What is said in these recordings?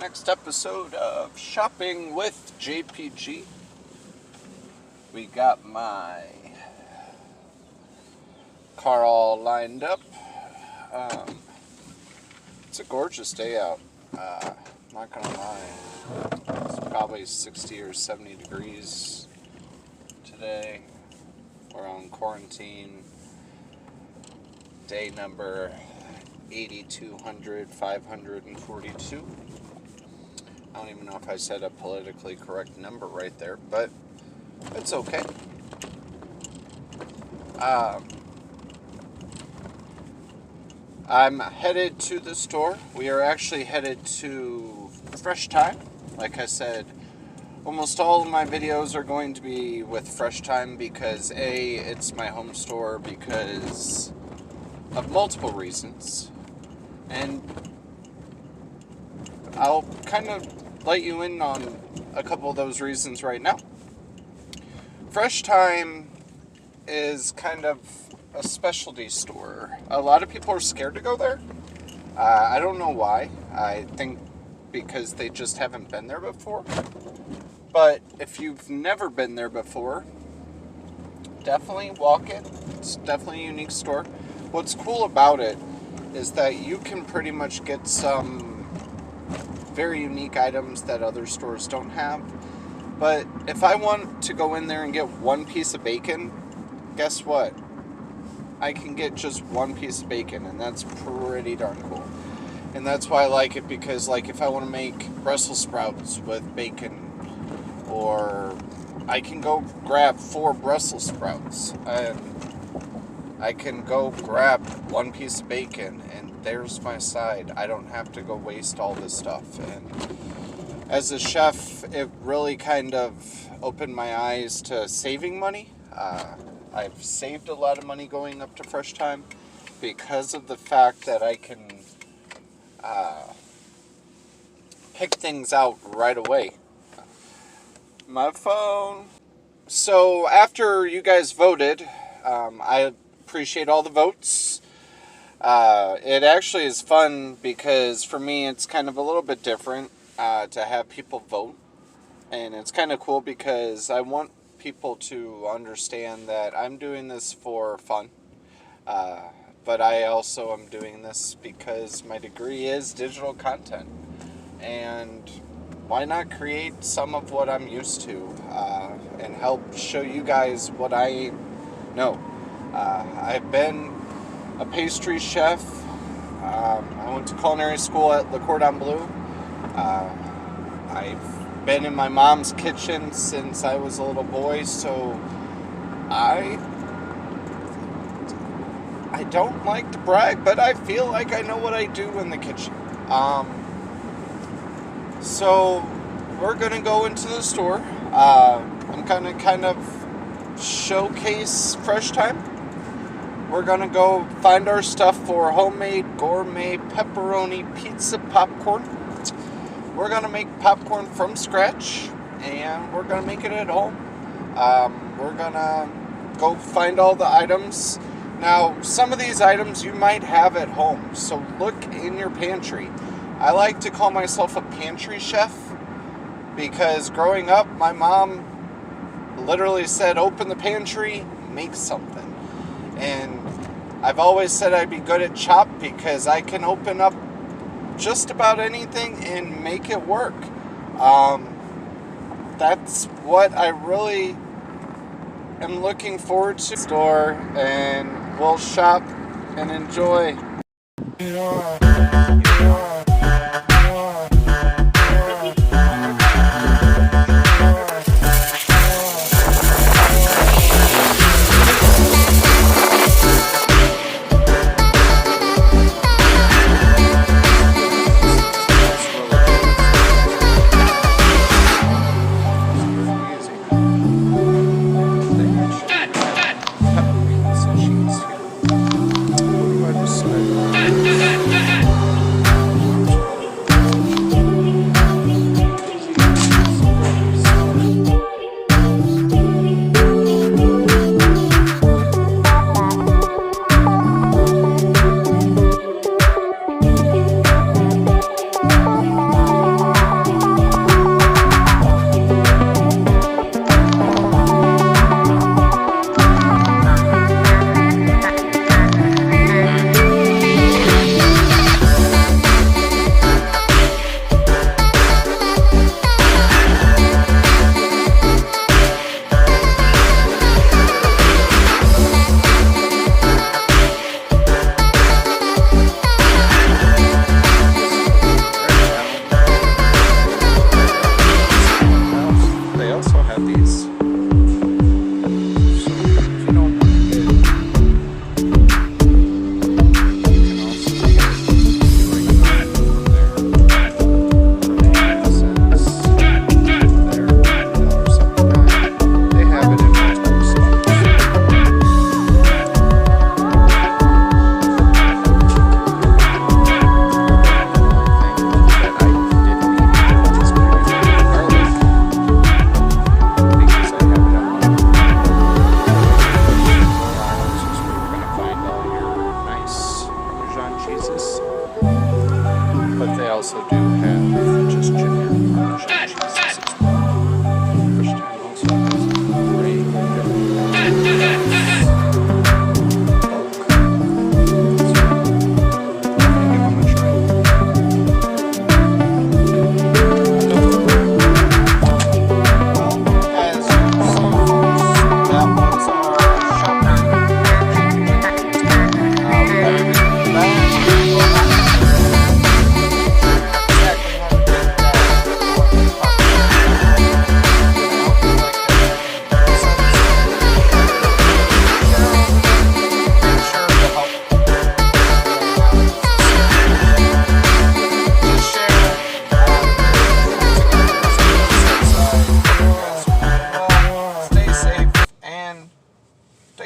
Next episode of Shopping with JPG. We got my car all lined up. It's a gorgeous day out. Not gonna lie. It's probably 60 or 70 degrees today. We're on quarantine. Day number 542. I don't even know if I said a politically correct number right there, but it's okay. I'm headed to the store. We are actually headed to Fresh Thyme. Like I said, almost all of my videos are going to be with Fresh Thyme because A, it's my home store because of multiple reasons. And I'll kind of let you in on a couple of those reasons right now. Fresh Thyme is kind of a specialty store. A lot of people are scared to go there. I don't know why. I think because they just haven't been there before. But if you've never been there before, definitely walk it. It's definitely a unique store. What's cool about it is that you can pretty much get some very unique items that other stores don't have. But if I want to go in there and get one piece of bacon, guess what? I can get just one piece of bacon, and that's pretty darn cool. And that's why I like it, because like if I want to make Brussels sprouts with bacon, or I can go grab 4 Brussels sprouts, and I can go grab one piece of bacon, and there's my side. I don't have to go waste all this stuff. And as a chef, it really kind of opened my eyes to saving money. I've saved a lot of money going up to Fresh Thyme because of the fact that I can pick things out right away. My phone. So after you guys voted, I appreciate all the votes. It actually is fun because for me it's kind of a little bit different to have people vote, and it's kind of cool because I want people to understand that I'm doing this for fun, but I also am doing this because my degree is digital content, and why not create some of what I'm used to and help show you guys what I know. I've been a pastry chef. I went to culinary school at Le Cordon Bleu. I've been in my mom's kitchen since I was a little boy, so I don't like to brag, but I feel like I know what I do in the kitchen. So we're gonna go into the store. I'm gonna kind of showcase Fresh Thyme. We're gonna go find our stuff for homemade Gourmet Pepperoni Pizza Popcorn. We're gonna make popcorn from scratch, and we're gonna make it at home. We're gonna go find all the items. Now, some of these items you might have at home, so look in your pantry. I like to call myself a pantry chef because growing up, my mom literally said, open the pantry, make something. And I've always said I'd be good at chop because I can open up just about anything and make it work. That's what I really am looking forward to. Store, and we'll shop and enjoy.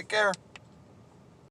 Take care.